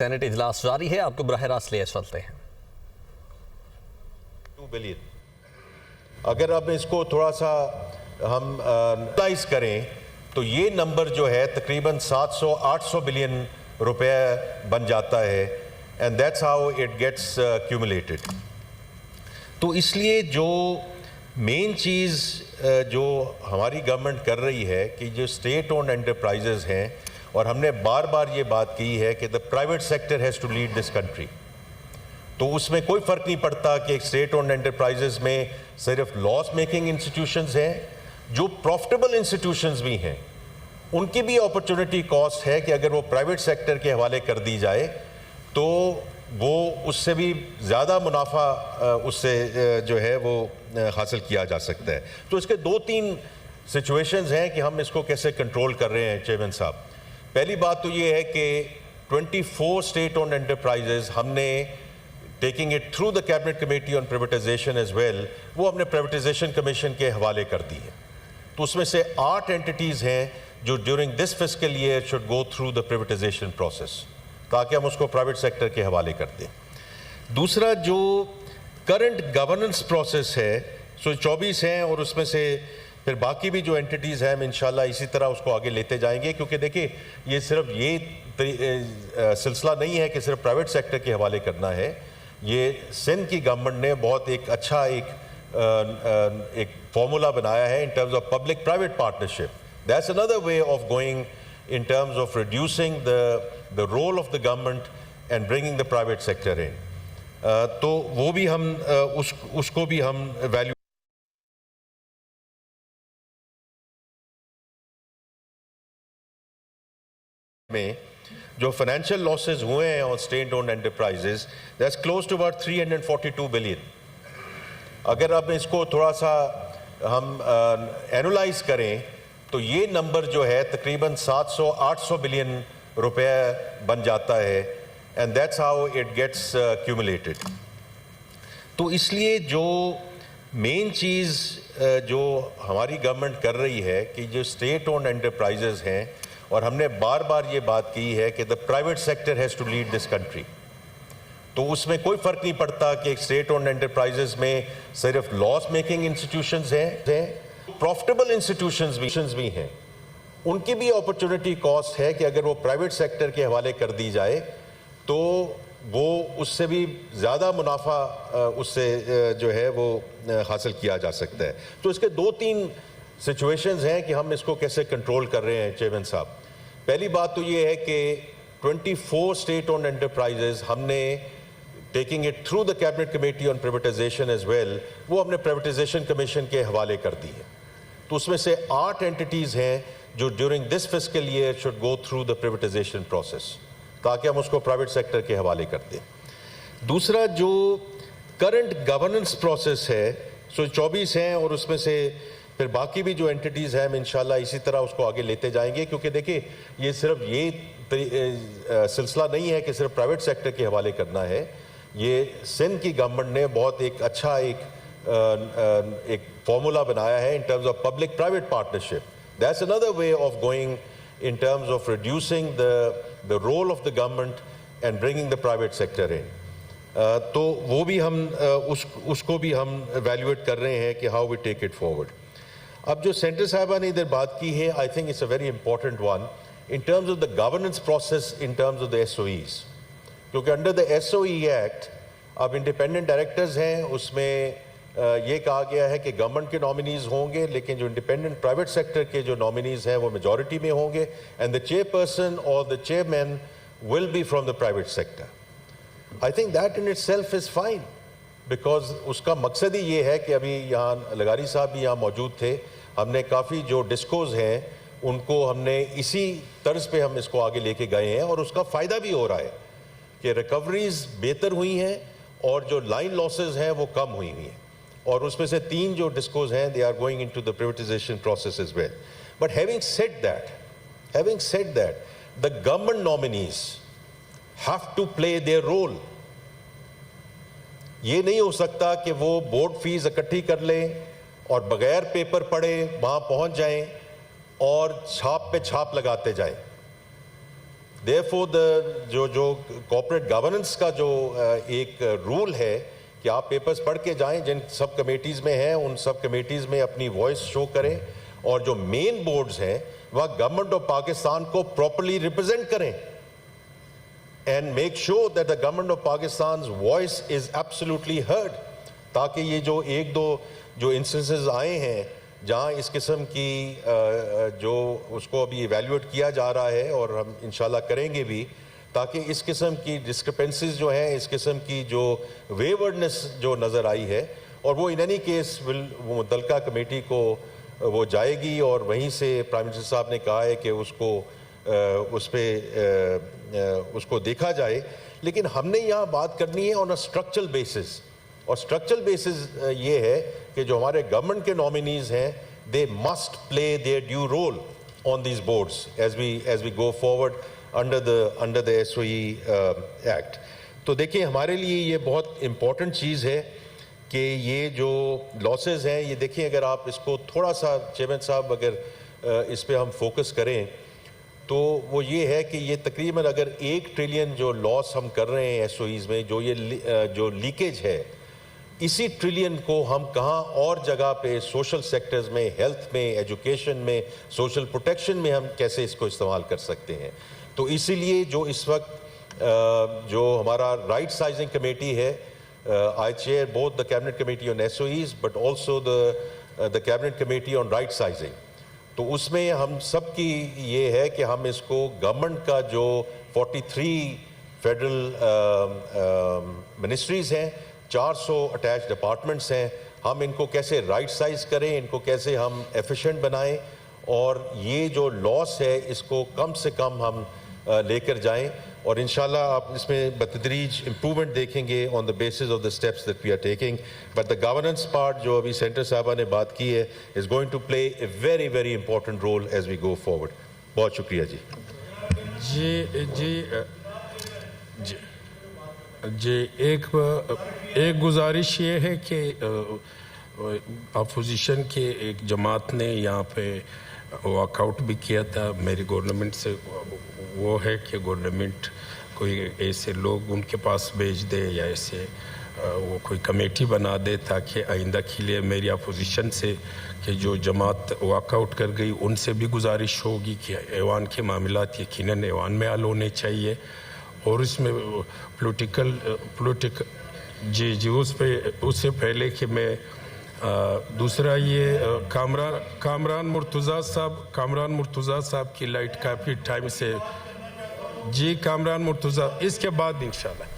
Saint اجلاس جاری ہے، آپ کو براہ راست لے چلتے ہیں۔ 2 بلین اگر اب اس کو تھوڑا سا ہم انالائز کریں تو یہ نمبر جو ہے تقریباً 700-800 بلین روپے بن جاتا ہے، and that's how it gets cumulated. تو اس لیے جو مین چیز جو ہماری گورنمنٹ کر رہی ہے کہ جو اسٹیٹ اونڈ انٹرپرائزز ہیں، اور ہم نے بار بار یہ بات کی ہے کہ the private sector has to lead this country, تو اس میں کوئی فرق نہیں پڑتا کہ اسٹیٹ اونڈ انٹرپرائزز میں صرف لاس میکنگ انسٹیٹیوشنز ہیں، جو پروفٹیبل انسٹیٹیوشنز بھی ہیں ان کی بھی اپرچونٹی کاسٹ ہے کہ اگر وہ پرائیویٹ سیکٹر کے حوالے کر دی جائے تو وہ اس سے بھی زیادہ منافع اس سے جو ہے وہ حاصل کیا جا سکتا ہے۔ تو اس کے 2-3 سچویشنز ہیں کہ ہم اس کو کیسے کنٹرول کر رہے ہیں چیئرمین صاحب۔ پہلی بات تو یہ ہے کہ 24 اسٹیٹ اونڈ انٹرپرائزز ہم نے taking it through the cabinet committee on privatisation as well, وہ ہم نے پرائیویٹائزیشن کمیشن کے حوالے کر دی ہے۔ تو اس میں سے 8 اینٹیز ہیں جو during this fiscal year should go through the privatisation process, تاکہ ہم اس کو پرائیویٹ سیکٹر کے حوالے کر دیں۔ دوسرا جو کرنٹ گورننس پروسیس ہے سو 24 ہیں، اور اس میں سے پھر باقی بھی جو اینٹیز ہیں ہم انشاءاللہ اسی طرح اس کو آگے لیتے جائیں گے، کیونکہ دیکھیں یہ صرف یہ سلسلہ نہیں ہے کہ صرف پرائیویٹ سیکٹر کے حوالے کرنا ہے۔ یہ سندھ کی گورنمنٹ نے بہت ایک اچھا ایک فارمولا بنایا ہے in terms of public private partnership. That's another way of going in terms of reducing the role of the government and bringing the private sector in. تو وہ بھی ہم اس کو بھی ہم ویلیو میں جو فائنینشیل لاسز ہوئے ہیں اور state owned enterprises that's close to about 342 billion. اگر اب اس کو تھوڑا سا ہم اینالائز کریں تو یہ نمبر جو ہے تقریباً 700-800 بلین روپے بن جاتا ہے، and that's how it gets cumulated. تو اس لیے جو مین چیز جو ہماری گورنمنٹ کر رہی ہے کہ جو اسٹیٹ اونڈ انٹرپرائزز ہیں، اور ہم نے بار بار یہ بات کی ہے کہ the private sector has to lead this country, تو اس میں کوئی فرق نہیں پڑتا کہ اسٹیٹ اونڈ انٹرپرائزز میں صرف لاس میکنگ انسٹیٹیوشنز ہیں، پروفٹیبل انسٹیٹیوشنز بھی ہیں، ان کی بھی اپرچونٹی کاسٹ ہے کہ اگر وہ پرائیویٹ سیکٹر کے حوالے کر دی جائے تو وہ اس سے بھی زیادہ منافع اس سے جو ہے وہ حاصل کیا جا سکتا ہے۔ تو اس کے 2-3 سچویشنز ہیں کہ ہم اس کو کیسے کنٹرول کر رہے ہیں چیئرمین صاحب۔ پہلی بات تو یہ ہے کہ 24 اسٹیٹ اونڈ انٹرپرائزز ہم نے taking it through the cabinet committee on privatisation as well, وہ ہم نے پرائیویٹائزیشن کمیشن کے حوالے کر دی ہے۔ تو اس میں سے 8 اینٹیز ہیں جو during this fiscal year should go through the privatisation process, تاکہ ہم اس کو پرائیویٹ سیکٹر کے حوالے کر دیں۔ دوسرا جو کرنٹ گورننس پروسیس ہے سو 24 ہیں، اور اس میں سے پھر باقی بھی جو اینٹیز ہیں ہم انشاءاللہ اسی طرح اس کو آگے لیتے جائیں گے، کیونکہ دیکھیں یہ صرف یہ سلسلہ نہیں ہے کہ صرف پرائیویٹ سیکٹر کے حوالے کرنا ہے۔ یہ سندھ کی گورنمنٹ نے بہت ایک اچھا ایک فارمولا بنایا ہے in terms of public private partnership. That's another way of going in terms of reducing the role of the government and bringing the private sector in. تو وہ بھی ہم اس کو بھی ہم ایویلیویٹ کر رہے ہیں کہ how we take it forward. اب جو سینٹر صاحبہ نے ادھر بات کی ہے I think it's a very important one in terms of the governance process in terms of the SOEs. کیونکہ under the SOE Act اب انڈیپینڈنٹ ڈائریکٹرز ہیں، اس میں یہ کہا گیا ہے کہ گورنمنٹ کے نامینیز ہوں گے، لیکن جو انڈیپینڈنٹ پرائیویٹ سیکٹر کے جو نامینیز ہیں وہ میجورٹی میں ہوں گے، اینڈ دا چیئر پرسن اور the chairman will be from the private sector. I think that in itself is fine, because اس کا مقصد ہی یہ ہے کہ ابھی یہاں لغاری صاحب بھی یہاں موجود تھے، ہم نے کافی جو ڈسکوز ہیں ان کو ہم نے اسی طرز پہ ہم اس کو آگے لے کے گئے ہیں، اور اس کا فائدہ بھی ہو رہا ہے کہ ریکوریز بہتر ہوئی ہیں اور جو لائن لاسز ہیں وہ کم ہوئی ہیں، اور اس میں سے 3 جو ڈسکوز ہیں they are going into the privatization process as well. But having said that, the government nominees have to play their role. یہ نہیں ہو سکتا کہ وہ بورڈ فیس اکٹھی کر لیں اور بغیر پیپر پڑھے وہاں پہنچ جائیں اور چھاپ پہ چھاپ لگاتے جائیں۔ Therefore جو corporate governance کا جو ایک رول ہے کہ آپ پیپرز پڑھ کے جائیں جن سب کمیٹیز میں ہیں ان سب کمیٹیز میں اپنی وائس شو کریں اور جو مین بورڈز ہیں وہ گورنمنٹ آف پاکستان کو پراپرلی ریپرزینٹ کریں and make sure that the government of Pakistan's voice is absolutely heard تاکہ یہ جو ایک دو جو انسٹنسز آئے ہیں جہاں اس قسم کی جو اس کو ابھی ایویلیویٹ کیا جا رہا ہے اور ہم انشاءاللہ کریں گے بھی تاکہ اس قسم کی ڈسکرپنسیز جو ہیں اس قسم کی جو ویورڈنس جو نظر آئی ہے اور وہ ان اینی کیس وہ متعلقہ کمیٹی کو وہ جائے گی اور وہیں سے پرائم منسٹر صاحب نے کہا ہے کہ اس کو اس پہ اس کو دیکھا جائے لیکن ہم نے یہاں بات کرنی ہے آن اے اسٹرکچرل بیسس اور اسٹرکچرل بیسس یہ ہے کہ جو ہمارے گورنمنٹ کے نامینیز ہیں they must play their due role on these boards as we go forward under the S O E act. تو دیکھیں ہمارے لیے یہ بہت امپورٹنٹ چیز ہے کہ یہ جو لاسز ہیں یہ دیکھیں اگر آپ اس کو تھوڑا سا چیئرمین صاحب اگر اس پہ ہم فوکس کریں تو وہ یہ ہے کہ یہ تقریباً اگر 1 ٹریلین جو لاس ہم کر رہے ہیں ایس او ایز میں جو لیکیج ہے اسی ٹریلین کو ہم کہاں اور جگہ پہ سوشل سیکٹرز میں ہیلتھ میں ایجوکیشن میں سوشل پروٹیکشن میں ہم کیسے اس کو استعمال کر سکتے ہیں. تو اسی لیے جو اس وقت جو ہمارا رائٹ سائزنگ کمیٹی ہے I chair both the cabinet committee on SOEs but also the cabinet committee on right sizing. تو اس میں ہم سب کی یہ ہے کہ ہم اس کو گورنمنٹ کا جو 43 فیڈرل منسٹریز ہیں 400 اٹیچ ڈپارٹمنٹس ہیں ہم ان کو کیسے رائٹ سائز کریں ان کو کیسے ہم ایفیشینٹ بنائیں اور یہ جو لاس ہے اس کو کم سے کم ہم لے کر جائیں اور انشاءاللہ آپ اس میں بتدریج امپرومنٹ دیکھیں گے on the basis of the steps that we are taking but the governance part جو ابھی سینٹر صاحبہ نے بات کی ہے is going to play a very very important role as we go forward. بہت شکریہ جی ایک گزارش یہ ہے کہ اپوزیشن کے ایک جماعت نے یہاں پہ واک آؤٹ بھی کیا تھا میری گورنمنٹ سے وہ ہے کہ گورنمنٹ کوئی ایسے لوگ ان کے پاس بھیج دے یا ایسے وہ کوئی کمیٹی بنا دے تاکہ آئندہ کے لیے میری اپوزیشن سے کہ جو جماعت واک آؤٹ کر گئی ان سے بھی گزارش ہوگی کہ ایوان کے معاملات یقیناً ایوان میں حل ہونے چاہیے اور اس میں پولیٹیکل جی اس سے پہلے کہ میں دوسرا یہ کامران مرتضیٰ صاحب کی لائٹ کافی ٹائم سے جی کامران مرتضیٰ اس کے بعد انشاءاللہ